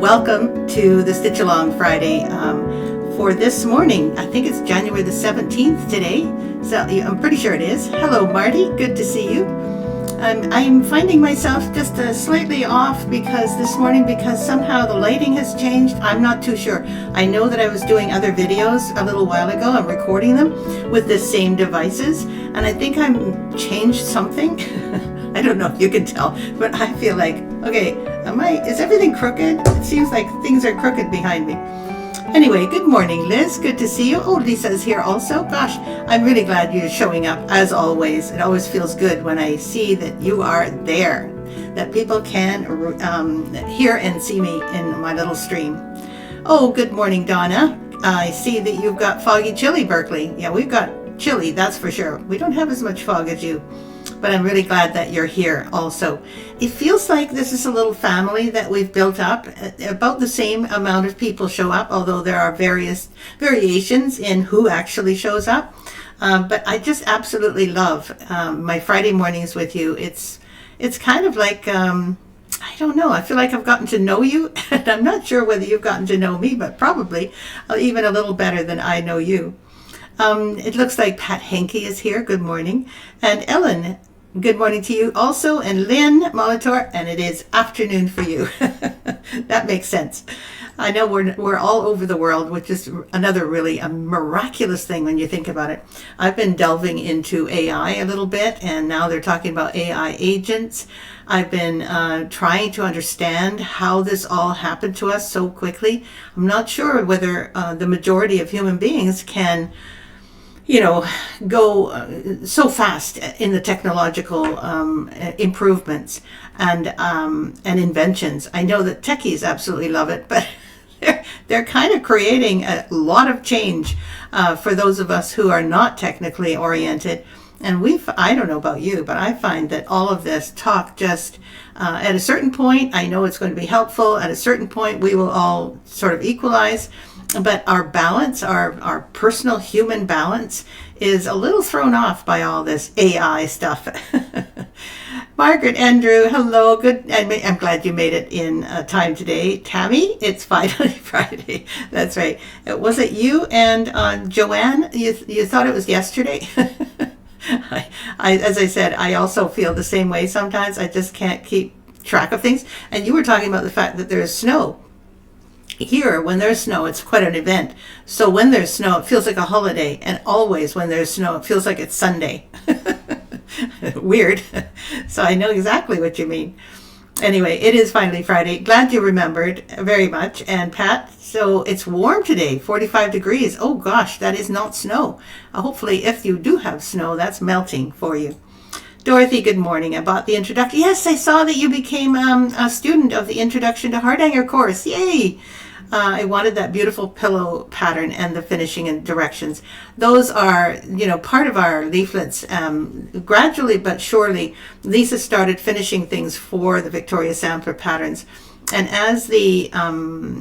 welcome to the Stitch Along Friday for this morning. I think it's January the 17th today, so I'm pretty sure it is. Hello Marty, good to see you. I'm finding myself just slightly off this morning because somehow the lighting has changed. I'm not too sure. I know that I was doing other videos a little while ago. I'm recording them with the same devices, and I think I'm changed something. I don't know if you can tell, but I feel like, okay, is everything crooked? It seems like things are crooked behind me. Anyway, good morning, Liz. Good to see you. Oh, Lisa's here also. Gosh, I'm really glad you're showing up, as always. It always feels good when I see that you are there, that people can hear and see me in my little stream. Oh, good morning, Donna. I see that you've got foggy chilly, Berkeley. Yeah, we've got chilly, that's for sure. We don't have as much fog as you, but I'm really glad that you're here also. It feels like this is a little family that we've built up. About the same amount of people show up, although there are various variations in who actually shows up. But I just absolutely love my Friday mornings with you. It's kind of like, I don't know, I feel like I've gotten to know you, and I'm not sure whether you've gotten to know me, but probably even a little better than I know you. It looks like Pat Henke is here. Good morning. And Ellen, good morning to you also. And Lynn Molitor, and it is afternoon for you. That makes sense. I know we're all over the world, which is another really miraculous thing when you think about it. I've been delving into AI a little bit, and now they're talking about AI agents. I've been trying to understand how this all happened to us so quickly. I'm not sure whether the majority of human beings can go so fast in the technological improvements and inventions. I know that techies absolutely love it, but they're kind of creating a lot of change for those of us who are not technically oriented. And I don't know about you, but I find that all of this talk just, at a certain point, I know it's going to be helpful. At a certain point, we will all sort of equalize. But our balance, our personal human balance, is a little thrown off by all this AI stuff. Margaret, Andrew, hello. Good. I'm glad you made it in time today. Tammy, it's finally Friday. That's right. Was it you and Joanne? You thought it was yesterday? As I said, I also feel the same way sometimes. I just can't keep track of things. And you were talking about the fact that there is snow. Here, when there's snow, it's quite an event. So when there's snow, it feels like a holiday. And always when there's snow, it feels like it's Sunday. Weird. So I know exactly what you mean. Anyway, it is finally Friday. Glad you remembered very much. And Pat, so it's warm today, 45 degrees. Oh gosh, that is not snow. Hopefully, if you do have snow, that's melting for you. Dorothy, good morning. About the introduction. Yes, I saw that you became a student of the Introduction to Hardhanger course. Yay! I wanted that beautiful pillow pattern and the finishing and directions. Those are, part of our leaflets. Gradually but surely, Lisa started finishing things for the Victoria Sampler patterns. And as the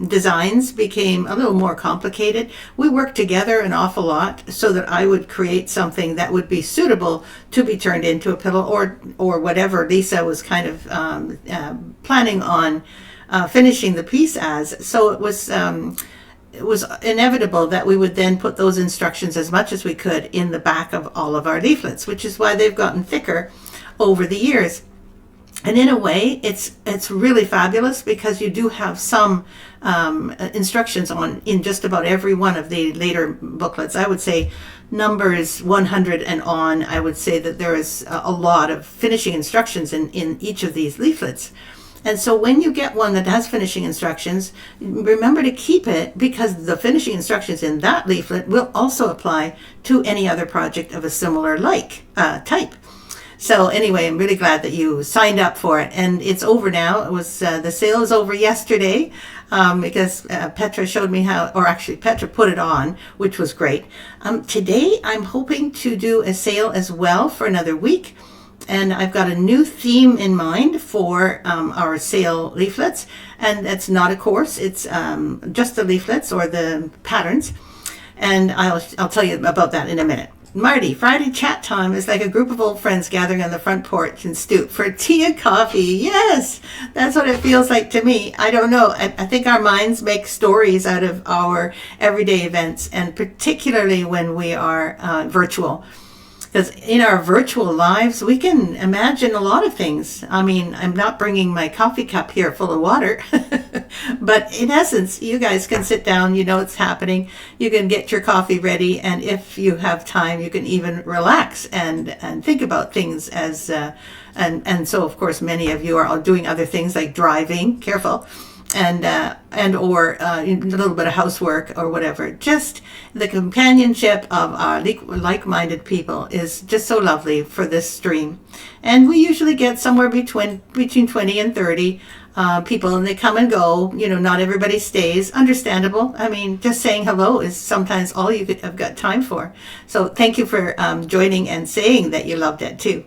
designs became a little more complicated, we worked together an awful lot so that I would create something that would be suitable to be turned into a pillow or whatever Lisa was kind of planning on finishing the piece as. So it was inevitable that we would then put those instructions as much as we could in the back of all of our leaflets, which is why they've gotten thicker over the years. And in a way, it's really fabulous because you do have some instructions in just about every one of the later booklets. I would say numbers 100 and on, I would say that there is a lot of finishing instructions in each of these leaflets. And so when you get one that has finishing instructions, remember to keep it because the finishing instructions in that leaflet will also apply to any other project of a similar type. So anyway, I'm really glad that you signed up for it, and it's over now. It was the sale is over yesterday because Petra showed me how, or actually Petra put it on, which was great. Today I'm hoping to do a sale as well for another week, and I've got a new theme in mind for our sale leaflets, and it's not a course. It's just the leaflets or the patterns, and I'll tell you about that in a minute. Marty, Friday chat time is like a group of old friends gathering on the front porch and stoop for tea and coffee. Yes, that's what it feels like to me. I don't know. I think our minds make stories out of our everyday events, and particularly when we are virtual. Because in our virtual lives, we can imagine a lot of things. I mean, I'm not bringing my coffee cup here full of water, but in essence, you guys can sit down, you know what's happening, you can get your coffee ready, and if you have time, you can even relax and think about things as, and so of course, many of you are all doing other things like driving, careful, and or a little bit of housework or whatever. Just the companionship of our like-minded people is just so lovely for this stream. And we usually get somewhere between 20 and 30 people, and they come and go. You know, not everybody stays. Understandable. I mean, just saying hello is sometimes all you have got time for. So thank you for joining and saying that you loved it too.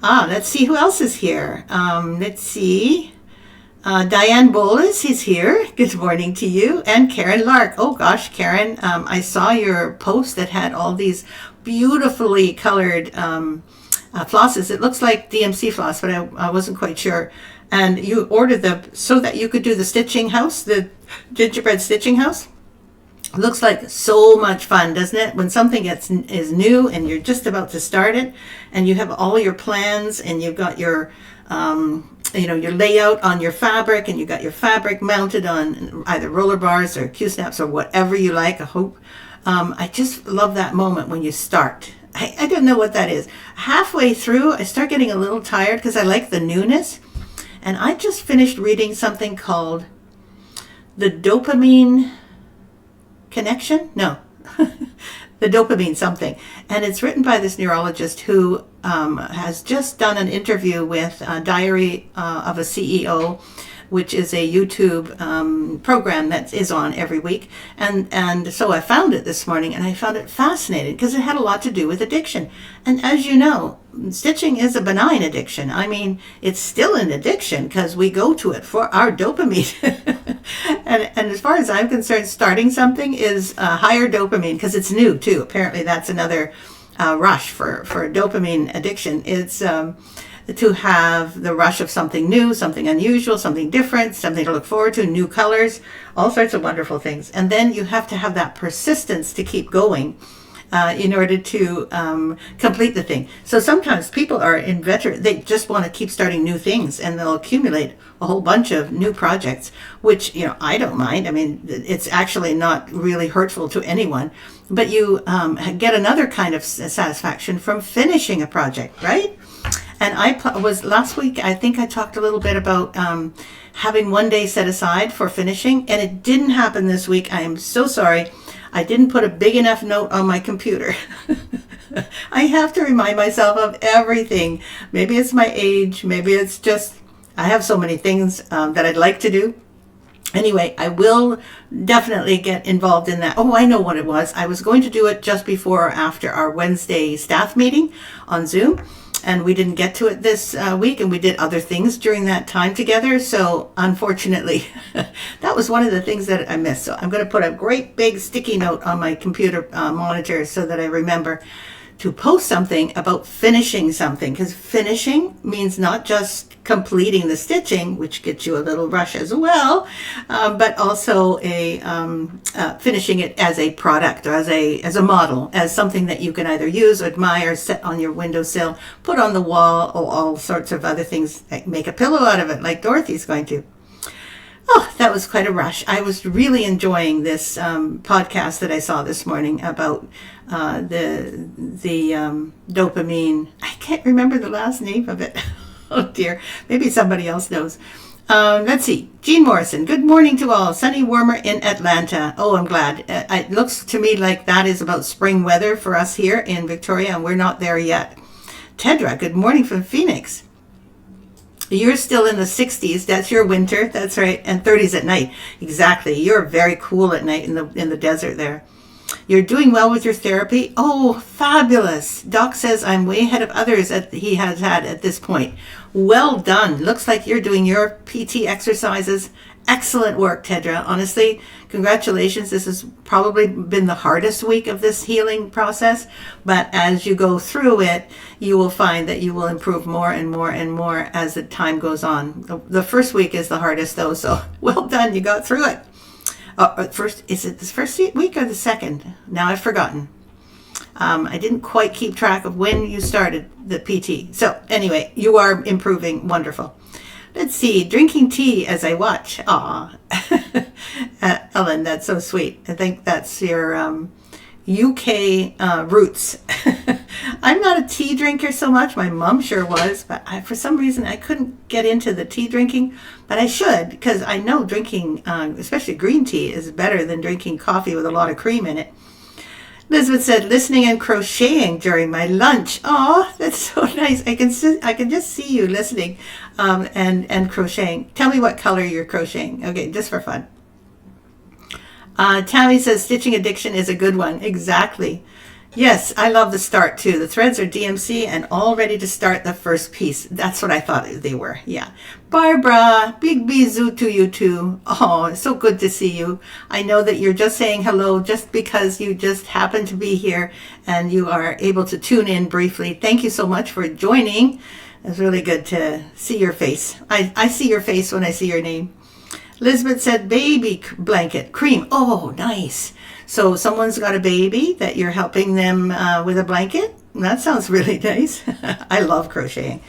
Let's see who else is here. Let's see. Diane Bolas is here. Good morning to you. And Karen Lark. Oh gosh, Karen, I saw your post that had all these beautifully colored flosses. It looks like DMC floss, but I wasn't quite sure. And you ordered them so that you could do the stitching house, the gingerbread stitching house. It looks like so much fun, doesn't it? When something is new and you're just about to start it, and you have all your plans, and you've got your your layout on your fabric, and you got your fabric mounted on either roller bars or Q-snaps or whatever you like, I hope. I just love that moment when you start. I don't know what that is. Halfway through, I start getting a little tired because I like the newness. And I just finished reading something called The Dopamine Connection? No. The Dopamine something. And it's written by this neurologist who has just done an interview with Diary of a CEO, which is a YouTube program that is on every week. And so I found it this morning, and I found it fascinating because it had a lot to do with addiction. And as you know, stitching is a benign addiction. I mean, it's still an addiction because we go to it for our dopamine. and as far as I'm concerned, starting something is higher dopamine because it's new too. Apparently that's another rush for dopamine addiction. It's to have the rush of something new, something unusual, something different, something to look forward to, new colors, all sorts of wonderful things. And then you have to have that persistence to keep going in order to complete the thing. So sometimes people are inveterate, they just want to keep starting new things, and they'll accumulate a whole bunch of new projects, which, I don't mind. I mean, it's actually not really hurtful to anyone, but you get another kind of satisfaction from finishing a project, right? And I was last week, I think I talked a little bit about having one day set aside for finishing, and it didn't happen this week. I am so sorry. I didn't put a big enough note on my computer. I have to remind myself of everything. Maybe it's my age. Maybe it's just I have so many things that I'd like to do. Anyway, I will definitely get involved in that. Oh, I know what it was. I was going to do it just before or after our Wednesday staff meeting on Zoom. And we didn't get to it this week, and we did other things during that time together. So unfortunately, that was one of the things that I missed. So I'm going to put a great big sticky note on my computer monitor so that I remember to post something about finishing something, because finishing means not just completing the stitching, which gets you a little rush as well, but also finishing it as a product or as a model, as something that you can either use or admire, set on your windowsill, put on the wall, or all sorts of other things, like make a pillow out of it, like Dorothy's going to. Oh, that was quite a rush. I was really enjoying this podcast that I saw this morning about the dopamine. I can't remember the last name of it. Oh dear, maybe somebody else knows. Let's see. Jean Morrison, good morning to all. Sunny, warmer in Atlanta. Oh, I'm glad. It looks to me like that is about spring weather for us here in Victoria, and we're not there yet. Tedra, good morning from Phoenix. You're still in the 60s. That's your winter. That's right. And 30s at night. Exactly. You're very cool at night in the desert there. You're doing well with your therapy. Oh, fabulous. Doc says I'm way ahead of others he has had at this point. Well done. Looks like you're doing your PT exercises Excellent work, Tedra. Honestly, congratulations. This has probably been the hardest week of this healing process, but as you go through it, you will find that you will improve more and more and more as the time goes on. The first week is the hardest, though, so well done. You got through it. Is it the first week or the second? Now I've forgotten. I didn't quite keep track of when you started the PT. So anyway, you are improving. Wonderful. Let's see, drinking tea as I watch. Aw. Ellen, that's so sweet. I think that's your UK roots. I'm not a tea drinker so much. My mom sure was, but for some reason I couldn't get into the tea drinking. But I should, because I know drinking, especially green tea, is better than drinking coffee with a lot of cream in it. Elizabeth said, listening and crocheting during my lunch. Oh, that's so nice. I can just see you listening and crocheting. Tell me what color you're crocheting. Okay, just for fun. Tammy says, stitching addiction is a good one. Exactly. Yes, I love the start too. The threads are DMC and all ready to start the first piece. That's what I thought they were. Yeah. Barbara, big bisou to you too. Oh, it's so good to see you. I know that you're just saying hello just because you just happen to be here and you are able to tune in briefly. Thank you so much for joining. It's really good to see your face. I see your face when I see your name. Elizabeth said, baby blanket, cream. Oh, nice. So someone's got a baby that you're helping them with a blanket? That sounds really nice. I love crocheting.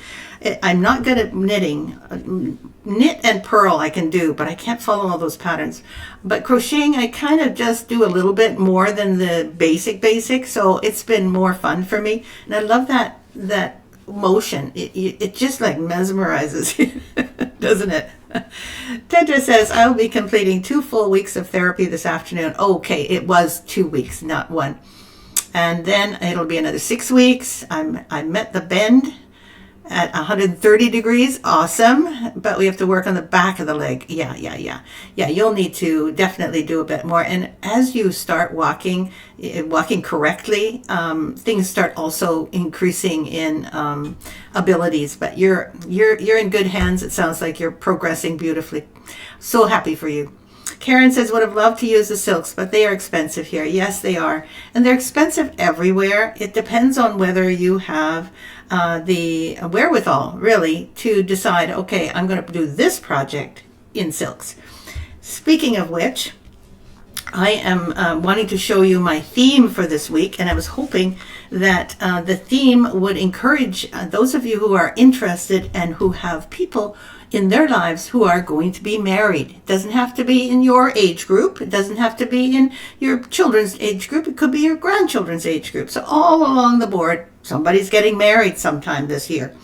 I'm not good at knitting. Knit and purl I can do, but I can't follow all those patterns. But crocheting, I kind of just do a little bit more than the basic, so it's been more fun for me. And I love that motion. It just like mesmerizes you, doesn't it? Tedra says, I will be completing 2 full weeks of therapy this afternoon. Okay, it was 2 weeks, not 1. And then it'll be another 6 weeks. I met the bend at 130 degrees. Awesome. But we have to work on the back of the leg. Yeah, you'll need to definitely do a bit more. And as you start walking correctly, things start also increasing in abilities. But you're in good hands. It sounds like you're progressing beautifully. So happy for you. Karen says, would have loved to use the silks, but they are expensive here. Yes, they are. And they're expensive everywhere. It depends on whether you have the wherewithal, really, to decide, okay, I'm going to do this project in silks. Speaking of which, I am wanting to show you my theme for this week, and I was hoping that the theme would encourage those of you who are interested and who have people in their lives who are going to be married. It doesn't have to be in your age group. It doesn't have to be in your children's age group. It could be your grandchildren's age group. So all along the board, somebody's getting married sometime this year.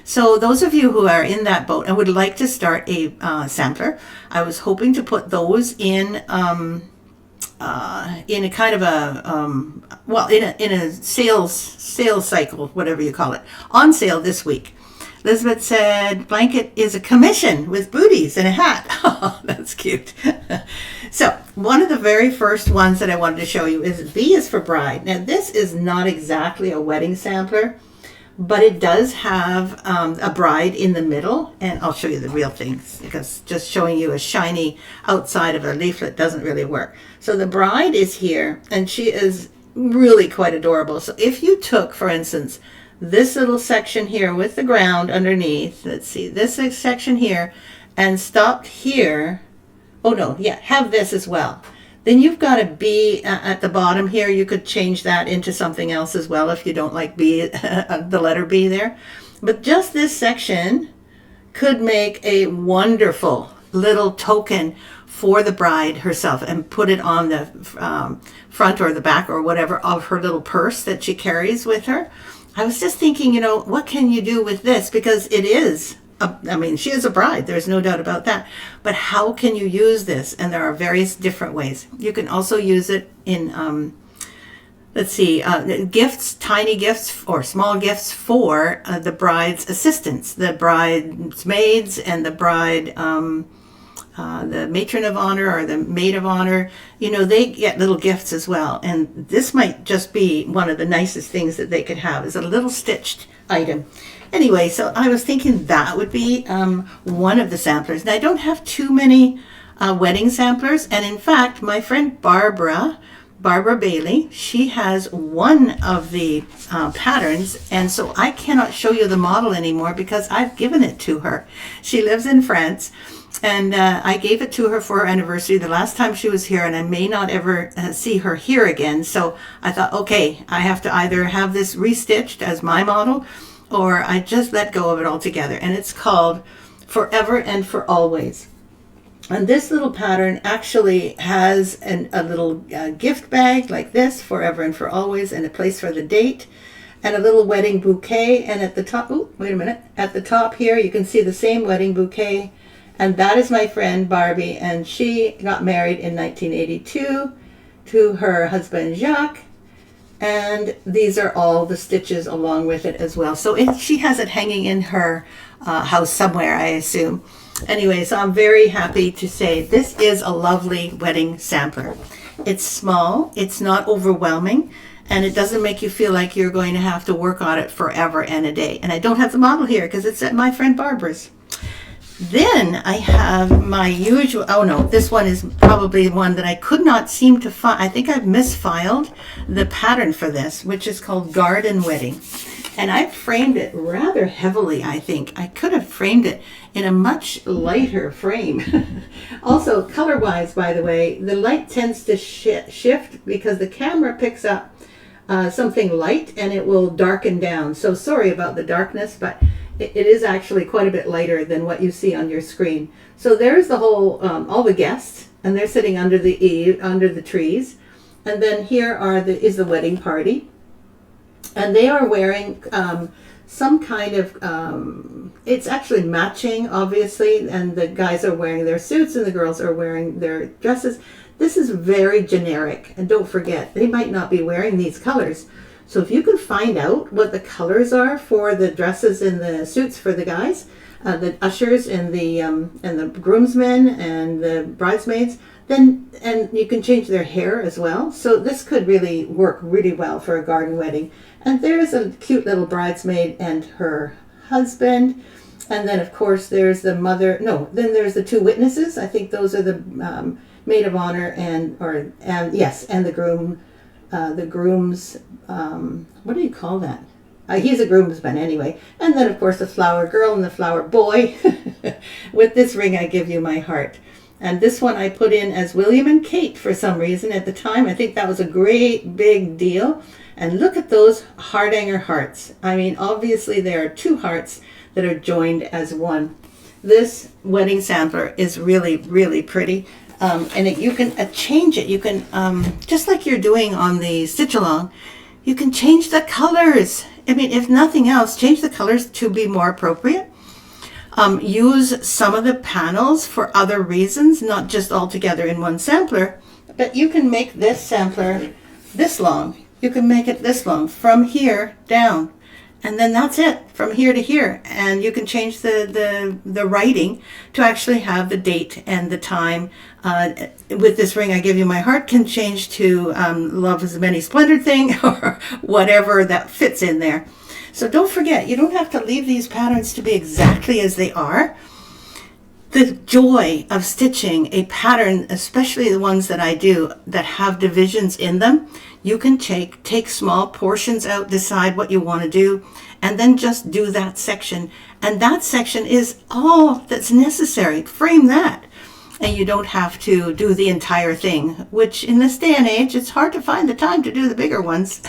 So those of you who are in that boat and would like to start a sampler, I was hoping to put those in a kind of in a sales cycle, whatever you call it, on sale this week. Elizabeth said, blanket is a commission with booties and a hat. Oh, that's cute. So one of the very first ones that I wanted to show you is B is for bride. Now this is not exactly a wedding sampler, but it does have a bride in the middle, and I'll show you the real things because just showing you a shiny outside of a leaflet doesn't really work. So the bride is here, and she is really quite adorable. So if you took, for instance, this little section here with the ground underneath, let's see, this section here, and stopped here, have this as well. Then you've got a B at the bottom here. You could change that into something else as well if you don't like B, the letter B there. But just this section could make a wonderful little token for the bride herself and put it on the front or the back or whatever of her little purse that she carries with her. I was just thinking, what can you do with this? Because it is, she is a bride. There's no doubt about that. But how can you use this? And there are various different ways. You can also use it in, gifts, tiny gifts or small gifts for the bride's assistants, the bridesmaids and the bride, the matron of honor or the maid of honor, they get little gifts as well. And this might just be one of the nicest things that they could have is a little stitched item. Anyway, so I was thinking that would be one of the samplers. Now, I don't have too many wedding samplers, and in fact, my friend Barbara Bailey, she has one of the patterns, and so I cannot show you the model anymore because I've given it to her. She lives in France, and I gave it to her for her anniversary the last time she was here, and I may not ever see her here again. So I thought, okay, I have to either have this restitched as my model, or I just let go of it altogether. And it's called Forever and for Always. And this little pattern actually has a little gift bag like this, Forever and for Always, and a place for the date, and a little wedding bouquet. And at the top, oh, wait a minute, at the top here, you can see the same wedding bouquet. And that is my friend Barbie, and she got married in 1982 to her husband Jacques. And these are all the stitches along with it as well. So she has it hanging in her house somewhere, I assume. Anyway, so I'm very happy to say this is a lovely wedding sampler. It's small, it's not overwhelming, and it doesn't make you feel like you're going to have to work on it forever and a day. And I don't have the model here because it's at my friend Barbara's. Then I have my usual, oh no, this one is probably one that I could not seem to find. I think I've misfiled the pattern for this, which is called Garden Wedding. And I framed it rather heavily, I think. I could have framed it in a much lighter frame. Also, color-wise, by the way, the light tends to shift because the camera picks up something light and it will darken down. So sorry about the darkness, but it is actually quite a bit lighter than what you see on your screen. So there's the whole, all the guests, and they're sitting under the trees. And then here is the wedding party. And they are wearing some kind of, it's actually matching, obviously, and the guys are wearing their suits and the girls are wearing their dresses. This is very generic, and don't forget, they might not be wearing these colors. So if you can find out what the colors are for the dresses and the suits for the guys, the ushers and the groomsmen and the bridesmaids, and you can change their hair as well. So this could really work really well for a garden wedding. And there's a cute little bridesmaid and her husband. And then of course there's the mother, no, then there's the two witnesses. I think those are the maid of honor and the groom. The groom's, what do you call that? He's a groomsman anyway. And then, of course, the flower girl and the flower boy. With this ring, I give you my heart. And this one I put in as William and Kate for some reason at the time. I think that was a great big deal. And look at those Hardanger hearts. I mean, obviously, there are two hearts that are joined as one. This wedding sampler is really, really pretty. And you can change it. You can, just like you're doing on the stitch along, you can change the colors. I mean, if nothing else, change the colors to be more appropriate. Use some of the panels for other reasons, not just all together in one sampler. But you can make this sampler this long. You can make it this long from here down. And then that's it, from here to here. And you can change the writing to actually have the date and the time. With this ring, I give you my heart, can change to love is a many splendored thing, or whatever that fits in there. So don't forget, you don't have to leave these patterns to be exactly as they are. The joy of stitching a pattern, especially the ones that I do that have divisions in them, you can take small portions out, decide what you want to do, and then just do that section. And that section is all that's necessary. Frame that. And you don't have to do the entire thing, which in this day and age, it's hard to find the time to do the bigger ones.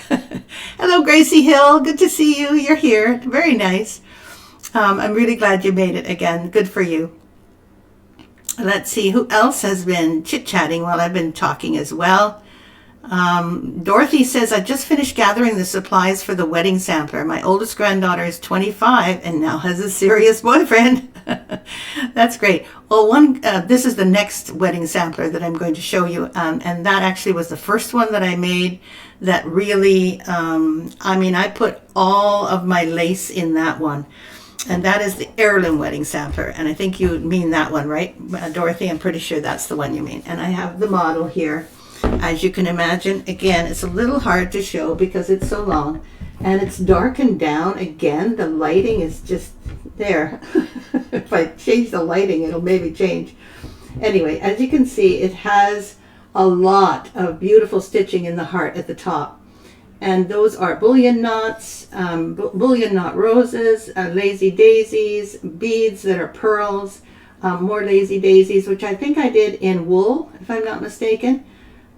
Hello, Gracie Hill. Good to see you. You're here. Very nice. I'm really glad you made it again. Good for you. Let's see who else has been chit-chatting while I've been talking as well. Dorothy says, I just finished gathering the supplies for the wedding sampler. My oldest granddaughter is 25 and now has a serious boyfriend. That's great. Well, this is the next wedding sampler that I'm going to show you. And that actually was the first one that I made that really, I put all of my lace in that one. And that is the heirloom wedding sampler. And I think you mean that one, right, Dorothy? I'm pretty sure that's the one you mean. And I have the model here. As you can imagine, again, it's a little hard to show because it's so long. and it's darkened down again. The lighting is just there. If I change the lighting, it'll maybe change. Anyway, as you can see, it has a lot of beautiful stitching in the heart at the top. And those are bullion knots, bullion knot roses, lazy daisies, beads that are pearls, more lazy daisies, which I think I did in wool, if I'm not mistaken.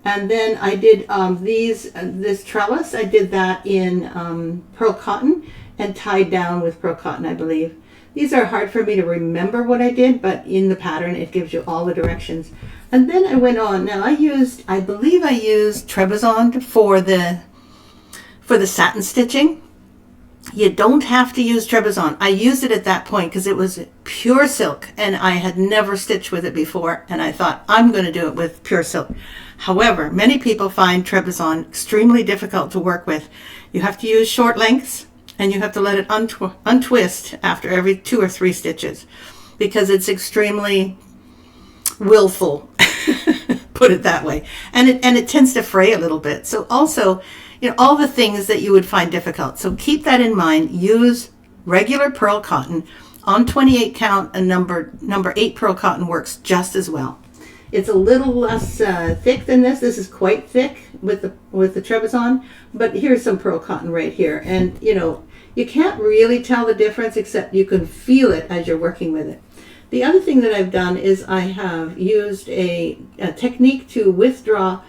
And then I did this trellis, I did that in pearl cotton and tied down with pearl cotton, I believe. These are hard for me to remember what I did, but in the pattern it gives you all the directions. And then I went on. Now I believe I used Trebizond for the satin stitching. You don't have to use Trebizond. I used it at that point because it was pure silk and I had never stitched with it before, and I thought I'm going to do it with pure silk. However, many people find Trebizond extremely difficult to work with. You have to use short lengths and you have to let it untwist after every 2 or 3 stitches because it's extremely willful, put it that way. And it tends to fray a little bit. So also, all the things that you would find difficult. So keep that in mind. Use regular pearl cotton on 28 count, and number 8 pearl cotton works just as well. It's a little less thick than this. This is quite thick with the Trebizond, but here's some pearl cotton right here. And you can't really tell the difference except you can feel it as you're working with it. The other thing that I've done is I have used a technique to withdraw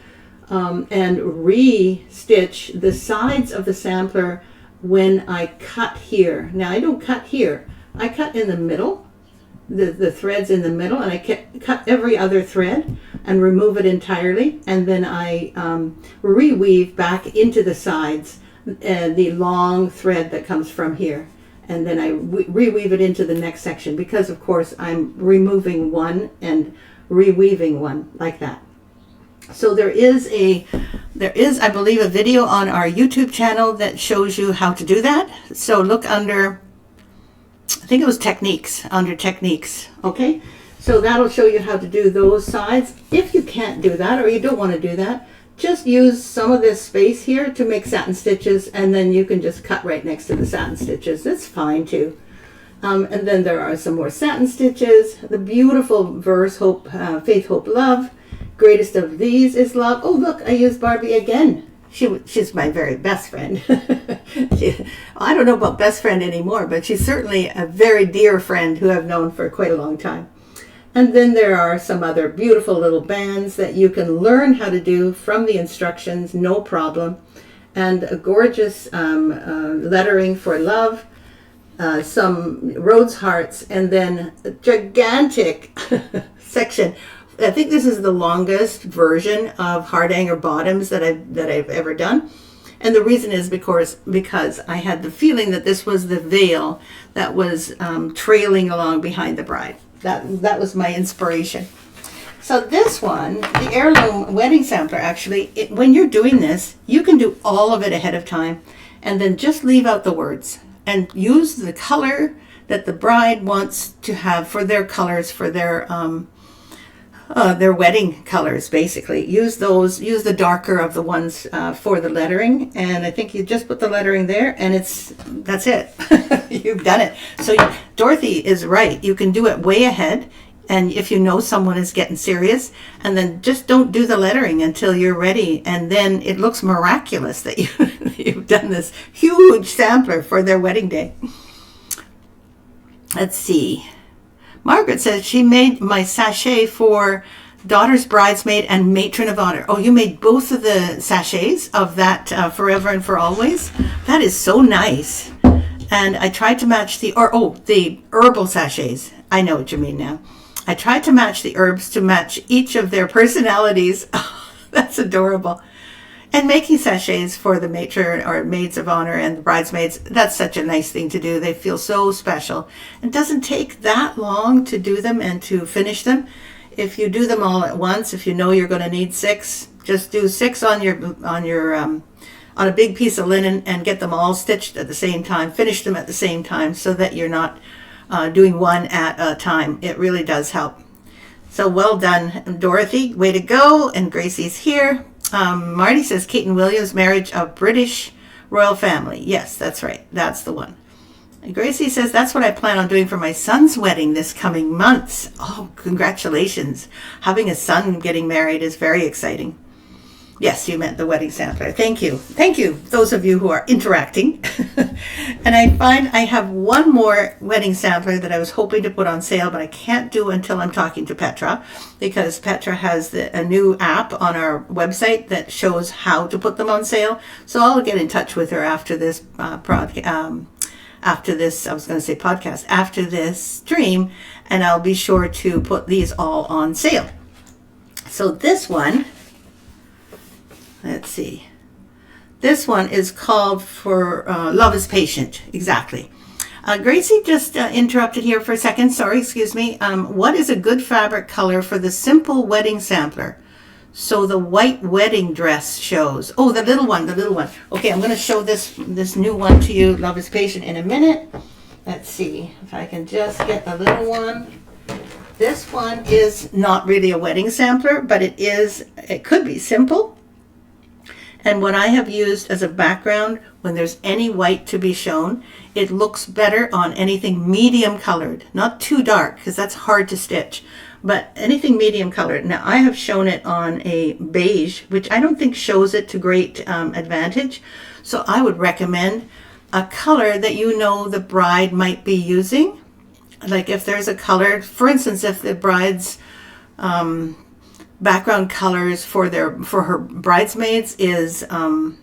and re-stitch the sides of the sampler when I cut here. Now I don't cut here. I cut in the middle, the threads in the middle, and I cut every other thread and remove it entirely, and then I reweave back into the sides the long thread that comes from here, and then I reweave it into the next section because of course I'm removing one and reweaving one like that. So there is I believe a video on our YouTube channel that shows you how to do that. So look under, I think it was techniques, under techniques. Okay, so that'll show you how to do those sides. If you can't do that or you don't want to do that, just use some of this space here to make satin stitches, and then you can just cut right next to the satin stitches. That's fine too. And then there are some more satin stitches. The beautiful verse, hope, faith, hope, love. Greatest of these is love. Oh look, I used Barbie again. She's my very best friend. I don't know about best friend anymore, but she's certainly a very dear friend who I've known for quite a long time. And then there are some other beautiful little bands that you can learn how to do from the instructions, no problem. And a gorgeous lettering for love, some rose hearts, and then a gigantic section. I think this is the longest version of hard hanger bottoms that I've ever done. And the reason is because I had the feeling that this was the veil that was trailing along behind the bride. That was my inspiration. So this one, the heirloom wedding sampler, actually, when you're doing this, you can do all of it ahead of time and then just leave out the words and use the color that the bride wants to have for their colors, for their wedding colors, basically. Use the darker of the ones for the lettering, and I think you just put the lettering there, and that's it. You've done it. So Dorothy is right. You can do it way ahead, and if you know someone is getting serious, and then just don't do the lettering until you're ready, and then it looks miraculous that you've done this huge sampler for their wedding day. Let's see. Margaret says she made my sachet for daughter's bridesmaid and matron of honor. Oh, you made both of the sachets of that forever and for always? That is so nice. And I tried to match the herbal sachets. I know what you mean now. I tried to match the herbs to match each of their personalities. Oh, that's adorable. And making sachets for the matron or maids of honor and the bridesmaids, that's such a nice thing to do. They feel so special. It doesn't take that long to do them and to finish them. If you do them all at once, if you know you're going to need 6, just do 6 on a big piece of linen and get them all stitched at the same time. Finish them at the same time so that you're not doing one at a time. It really does help. So well done, Dorothy. Way to go. And Gracie's here. Marty says Kate and William's marriage of British Royal family. Yes, that's right. That's the one. And Gracie says, that's what I plan on doing for my son's wedding this coming months. Oh, congratulations. Having a son getting married is very exciting. Yes, you meant the wedding sampler. Thank you. Thank you, those of you who are interacting. And I find I have one more wedding sampler that I was hoping to put on sale, but I can't do until I'm talking to Petra, because Petra has a new app on our website that shows how to put them on sale. So I'll get in touch with her after this podcast, after this stream, and I'll be sure to put these all on sale. So this one, let's see. This one is called for Love is Patient. Exactly. Gracie just interrupted here for a second. Sorry, excuse me. What is a good fabric color for the simple wedding sampler? So the white wedding dress shows. Oh, the little one, the little one. Okay, I'm going to show this new one to you, Love is Patient, in a minute. Let's see if I can just get the little one. This one is not really a wedding sampler, but it could be simple. And what I have used as a background, when there's any white to be shown, it looks better on anything medium colored, not too dark, because that's hard to stitch, but anything medium colored. Now I have shown it on a beige, which I don't think shows it to great advantage. So I would recommend a color that you know the bride might be using. Like if there's a color, for instance, if the bride's background colors for her bridesmaids is kind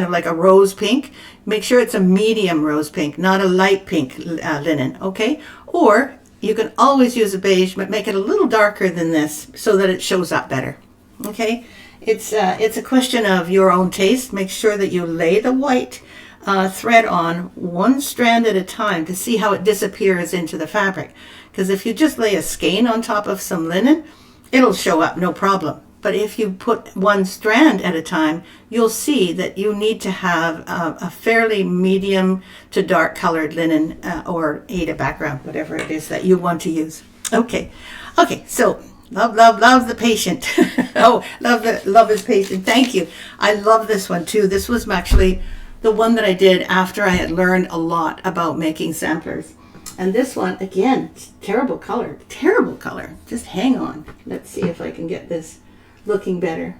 of like a rose pink, make sure it's a medium rose pink, not a light pink linen, okay? Or you can always use a beige, but make it a little darker than this so that it shows up better, okay? It's a question of your own taste. Make sure that you lay the white thread on one strand at a time to see how it disappears into the fabric, because if you just lay a skein on top of some linen, it'll show up, no problem. But if you put one strand at a time, you'll see that you need to have a fairly medium to dark colored linen or Ada background, whatever it is that you want to use. Okay, so love the patient. Oh, love is patient. Thank you. I love this one too. This was actually the one that I did after I had learned a lot about making samplers. And this one, again, terrible color. Just hang on. Let's see if I can get this looking better.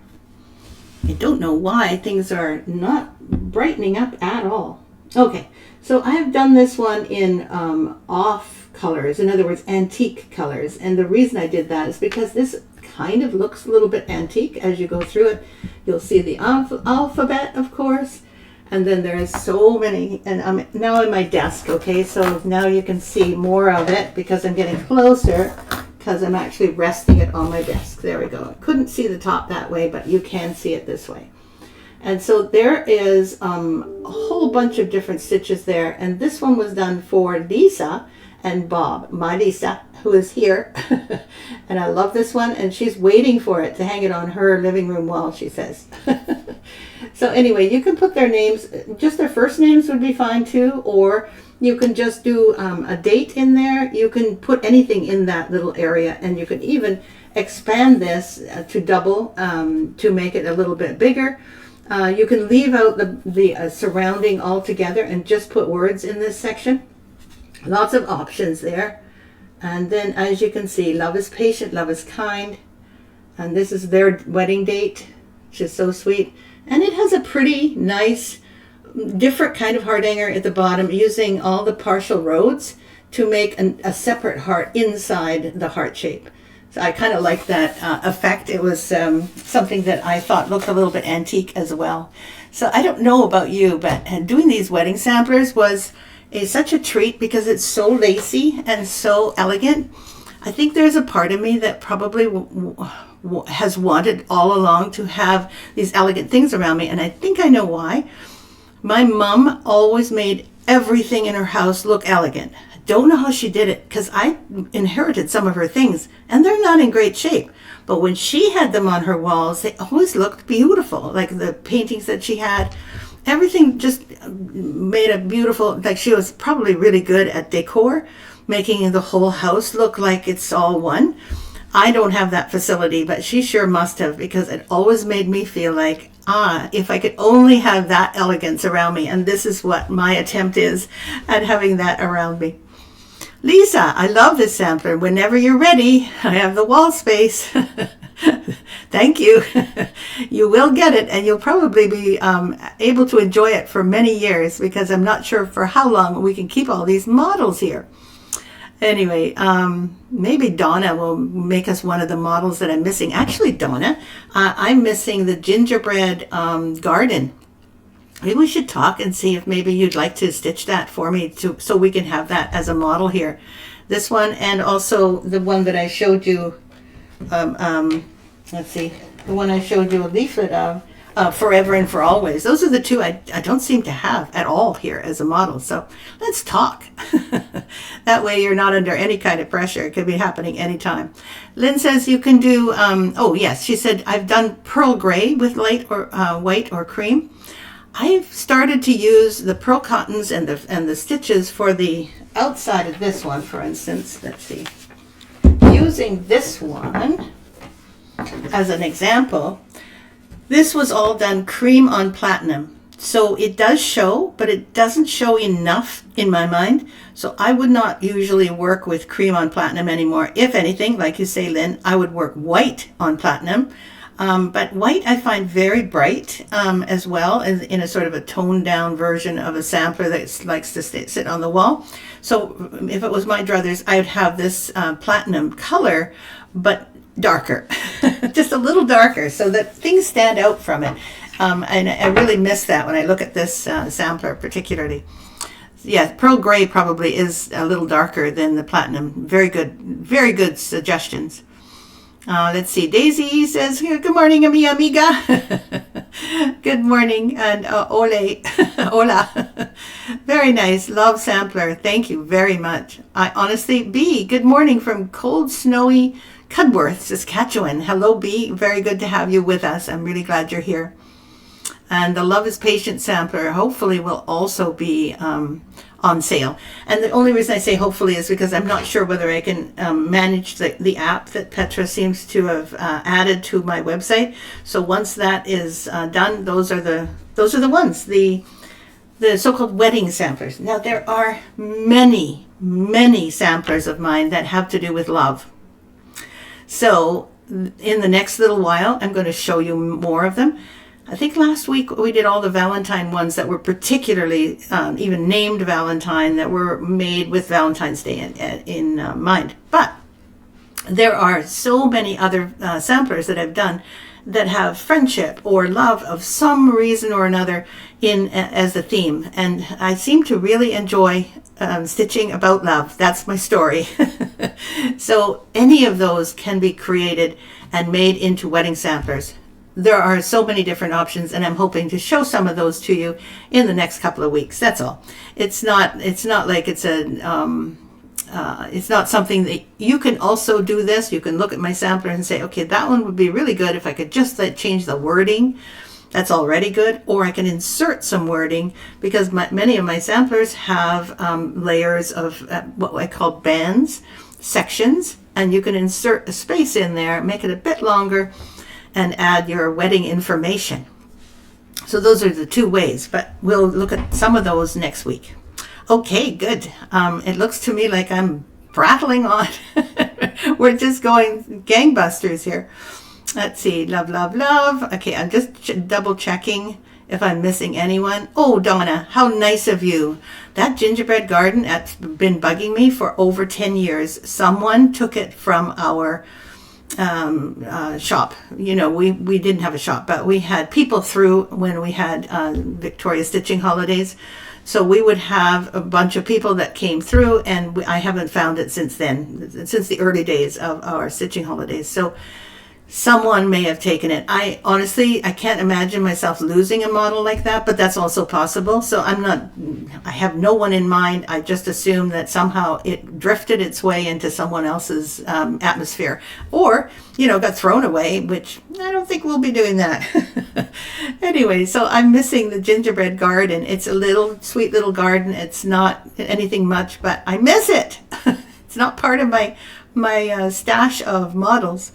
I don't know why things are not brightening up at all. Okay, so I have done this one in off colors, in other words, antique colors. And the reason I did that is because this kind of looks a little bit antique as you go through it. You'll see the alphabet, of course. And then there's so many, and I'm now on my desk, okay, so now you can see more of it because I'm getting closer, because I'm actually resting it on my desk. There we go. I couldn't see the top that way, but you can see it this way. And so there is a whole bunch of different stitches there, and this one was done for Lisa and Bob, my Lisa, who is here. And I love this one, and she's waiting for it to hang it on her living room wall, she says. So anyway, you can put their names, just their first names would be fine too, or you can just do a date in there. You can put anything in that little area, and you can even expand this to double to make it a little bit bigger. You can leave out the surrounding altogether and just put words in this section. Lots of options there. And then, as you can see, love is patient, love is kind. And this is their wedding date, which is so sweet. And it has a pretty nice, different kind of heart hanger at the bottom, using all the partial roads to make a separate heart inside the heart shape. So I kind of like that effect. It was something that I thought looked a little bit antique as well. So I don't know about you, but doing these wedding samplers was such a treat because it's so lacy and so elegant. I think there's a part of me that probably has wanted all along to have these elegant things around me, and I think I know why. My mom always made everything in her house look elegant. I don't know how she did it, because I inherited some of her things, and they're not in great shape. But when she had them on her walls, they always looked beautiful, like the paintings that she had. Everything just made a beautiful, like she was probably really good at decor, making the whole house look like it's all one. I don't have that facility, but she sure must have, because it always made me feel like If I could only have that elegance around me. And this is what my attempt is at having that around me. Lisa, I love this sampler. Whenever you're ready, I have the wall space. Thank you. You will get it, and you'll probably be able to enjoy it for many years, because I'm not sure for how long we can keep all these models here. Anyway, maybe Donna will make us one of the models that I'm missing. Actually, Donna, I'm missing the gingerbread garden. Maybe we should talk and see if maybe you'd like to stitch that for me so we can have that as a model here. This one, and also the one that I showed you, let's see, the one I showed you a leaflet of, Forever and for Always. Those are the two I don't seem to have at all here as a model. So let's talk. That way you're not under any kind of pressure. It could be happening anytime. Lynn says you can do, oh yes, she said, I've done pearl gray with light or white or cream. I've started to use the pearl cottons and the stitches for the outside of this one, for instance. Let's see. Using this one as an example, this was all done cream on platinum. So it does show, but it doesn't show enough in my mind. So I would not usually work with cream on platinum anymore. If anything, like you say, Lynn, I would work white on platinum. But white I find very bright as well, as in a sort of a toned down version of a sampler that likes to sit on the wall. So if it was my druthers, I would have this platinum color, but darker, just a little darker, so that things stand out from it. And I really miss that when I look at this sampler particularly. Yeah, pearl gray probably is a little darker than the platinum. Very good suggestions. Let's see. Daisy says, good morning, mi amiga. Good morning. And ole. Hola. Very nice. Love sampler. Thank you very much. I honestly, B, good morning from cold, snowy Cudworth, Saskatchewan. Hello, B. Very good to have you with us. I'm really glad you're here. And the Love is Patient sampler hopefully will also be on sale. And the only reason I say hopefully is because I'm not sure whether I can manage the app that Petra seems to have added to my website. So once that is done, those are the ones, the so-called wedding samplers. Now there are many samplers of mine that have to do with love. So in the next little while, I'm going to show you more of them. I think last week we did all the Valentine ones that were particularly even named Valentine, that were made with Valentine's Day in mind. But there are so many other samplers that I've done that have friendship or love of some reason or another in as the theme. And I seem to really enjoy stitching about love. That's my story. So any of those can be created and made into wedding samplers. There are so many different options, and I'm hoping to show some of those to you in the next couple of weeks. That's all. It's not like it's it's not something that you can also do this. You can look at my sampler and say, okay, that one would be really good if I could just change the wording. That's already good. Or I can insert some wording, because many of my samplers have layers of what I call bands, sections, and you can insert a space in there, make it a bit longer, and add your wedding information. So those are the two ways, but we'll look at some of those next week. Okay, good. It looks to me like I'm prattling on. We're just going gangbusters here. Let's see. Love, love, love. Okay, I'm just double checking if I'm missing anyone. Oh, Donna, how nice of you. That gingerbread garden, that's been bugging me for over 10 years. Someone took it from our shop. You know, we didn't have a shop, but we had people through when we had Victoria Stitching holidays. So we would have a bunch of people that came through, and I haven't found it since then, since the early days of our stitching holidays. So someone may have taken it. I can't imagine myself losing a model like that, but that's also possible. So I have no one in mind. I just assume that somehow it drifted its way into someone else's atmosphere, or, got thrown away, which I don't think we'll be doing that. Anyway, so I'm missing the gingerbread garden. It's a sweet little garden. It's not anything much, but I miss it. It's not part of my stash of models.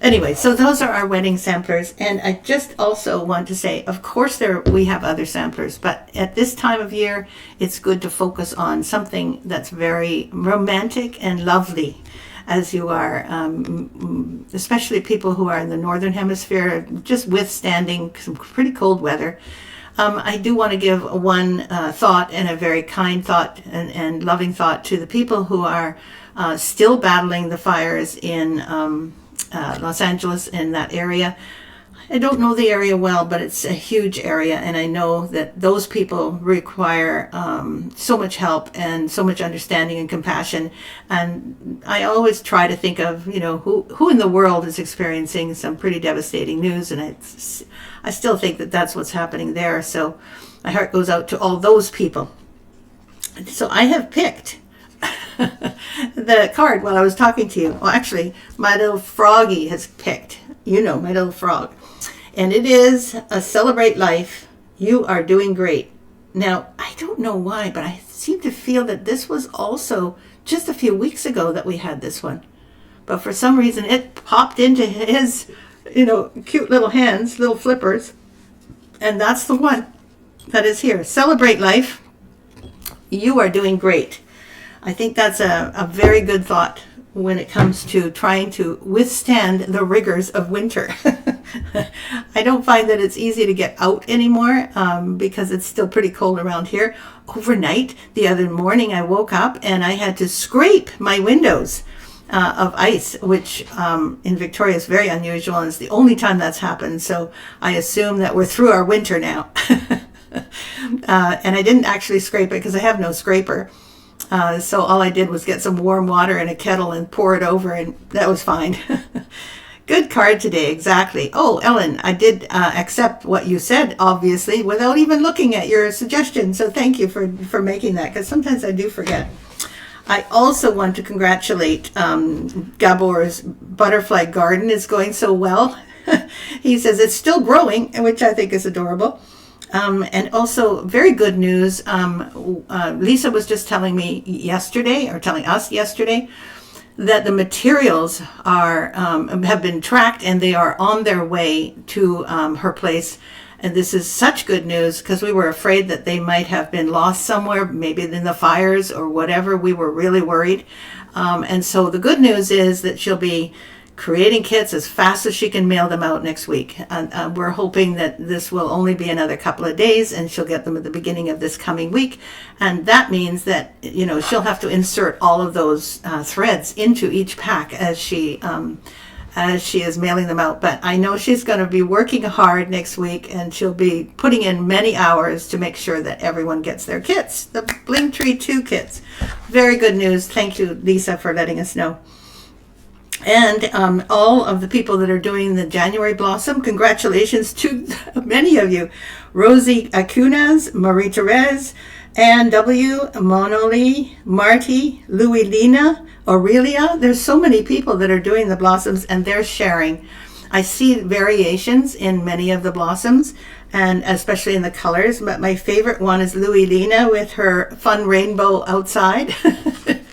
Anyway, so those are our wedding samplers. And I just also want to say, of course, we have other samplers, but at this time of year, it's good to focus on something that's very romantic and lovely, as you are, especially people who are in the northern hemisphere, just withstanding some pretty cold weather. I do want to give one thought, and a very kind thought and loving thought, to the people who are still battling the fires in Los Angeles, in that area. I don't know the area well, but it's a huge area, and I know that those people require so much help and so much understanding and compassion. And I always try to think of, who in the world is experiencing some pretty devastating news, and I still think that that's what's happening there. So my heart goes out to all those people. So I have picked the card while I was talking to you. Well, actually, my little froggy has picked, my little frog. And it is a celebrate life. You are doing great. Now, I don't know why, but I seem to feel that this was also just a few weeks ago that we had this one. But for some reason, it popped into his, cute little hands, little flippers. And that's the one that is here. Celebrate life. You are doing great. I think that's a very good thought when it comes to trying to withstand the rigors of winter. I don't find that it's easy to get out anymore because it's still pretty cold around here. Overnight, the other morning, I woke up and I had to scrape my windows of ice, which in Victoria is very unusual, and it's the only time that's happened. So I assume that we're through our winter now. And I didn't actually scrape it because I have no scraper. So all I did was get some warm water in a kettle and pour it over, and that was fine. Good card today, exactly. Oh, Ellen, I did accept what you said, obviously, without even looking at your suggestion. So thank you for making that, because sometimes I do forget. I also want to congratulate Gabor's butterfly garden is going so well. He says it's still growing, which I think is adorable. And also very good news. Lisa was just telling me yesterday, or telling us yesterday, that the materials have been tracked and they are on their way to her place. And this is such good news, because we were afraid that they might have been lost somewhere, maybe in the fires or whatever. We were really worried. And so the good news is that she'll be creating kits as fast as she can mail them out next week. And we're hoping that this will only be another couple of days, and she'll get them at the beginning of this coming week. And that means that, she'll have to insert all of those threads into each pack as she is mailing them out. But I know she's going to be working hard next week, and she'll be putting in many hours to make sure that everyone gets their kits, the Bling Tree 2 kits. Very good news. Thank you, Lisa, for letting us know. And all of the people that are doing the January Blossom, congratulations to many of you. Rosie Acunas, Marie-Therese, Ann W., Monoli, Marty, Louis-Lena, Aurelia. There's so many people that are doing the blossoms, and they're sharing. I see variations in many of the blossoms, and especially in the colors. But my favorite one is Louis-Lena with her fun rainbow outside.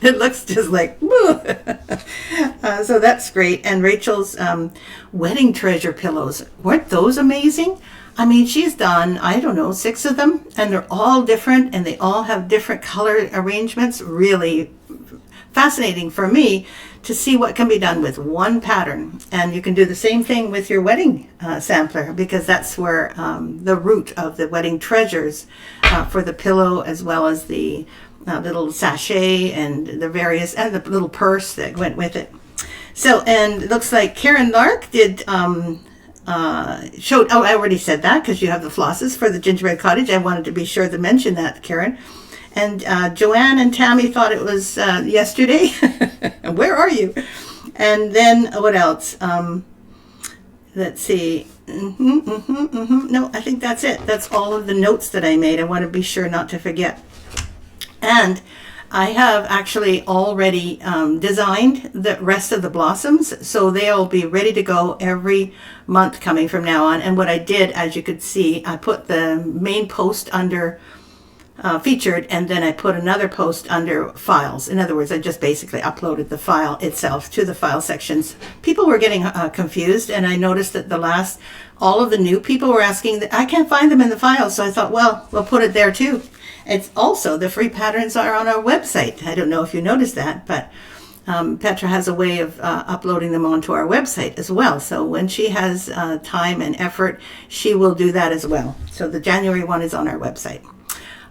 It looks just like, so that's great. And Rachel's wedding treasure pillows, weren't those amazing? I mean, she's done, 6 of them, and they're all different, and they all have different color arrangements. Really fascinating for me to see what can be done with one pattern. And you can do the same thing with your wedding sampler, because that's where the root of the wedding treasures for the pillow, as well as the little sachet and the various, and the little purse that went with it. So, and it looks like Karen Lark did showed, I already said that, because you have the flosses for the gingerbread cottage. I wanted to be sure to mention that, Karen. And Joanne and Tammy thought it was yesterday. Where are you? And then what else? Let's see. No, I think that's it. That's all of the notes that I made. I want to be sure not to forget. And I have actually already designed the rest of the blossoms, so they'll be ready to go every month coming from now on. And what I did, as you could see, I put the main post under featured, and then I put another post under files. In other words, I just basically uploaded the file itself to the file sections. People were getting confused, and I noticed that all of the new people were asking that I can't find them in the files. So I thought, well, we'll put it there too. It's also, the free patterns are on our website. I don't know if you noticed that, but Petra has a way of uploading them onto our website as well. So when she has time and effort, she will do that as well. So the January one is on our website.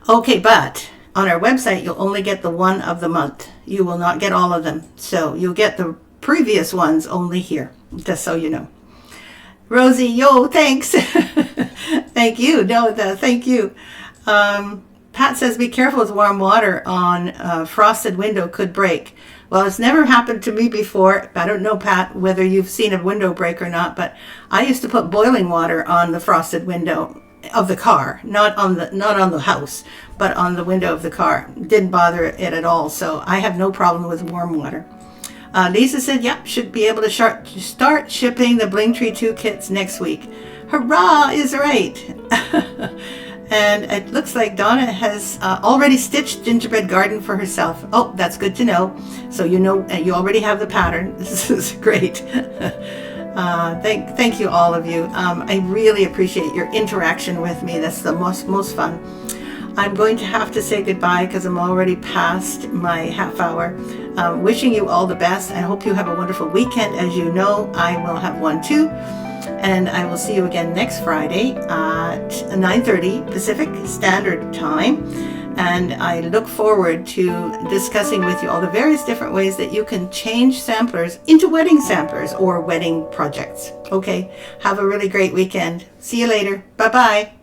Okay, but on our website, you'll only get the one of the month. You will not get all of them. So you'll get the previous ones only here, just so you know. Rosie, yo, thanks. Thank you. No, thank you. Pat says, be careful with warm water on a frosted window, could break. Well, it's never happened to me before. I don't know, Pat, whether you've seen a window break or not, but I used to put boiling water on the frosted window of the car, not on the house, but on the window of the car. Didn't bother it at all, so I have no problem with warm water. Lisa said, yep, should be able to start shipping the Bling Tree 2 kits next week. Hurrah is right. And it looks like Donna has already stitched Gingerbread Garden for herself. Oh, that's good to know. So you know, you already have the pattern. This is great. Thank you, all of you. I really appreciate your interaction with me. That's the most fun. I'm going to have to say goodbye because I'm already past my half hour. Wishing you all the best. I hope you have a wonderful weekend. As you know, I will have one too. And I will see you again next Friday at 9:30 Pacific Standard Time. And I look forward to discussing with you all the various different ways that you can change samplers into wedding samplers or wedding projects. Okay, have a really great weekend. See you later. Bye-bye.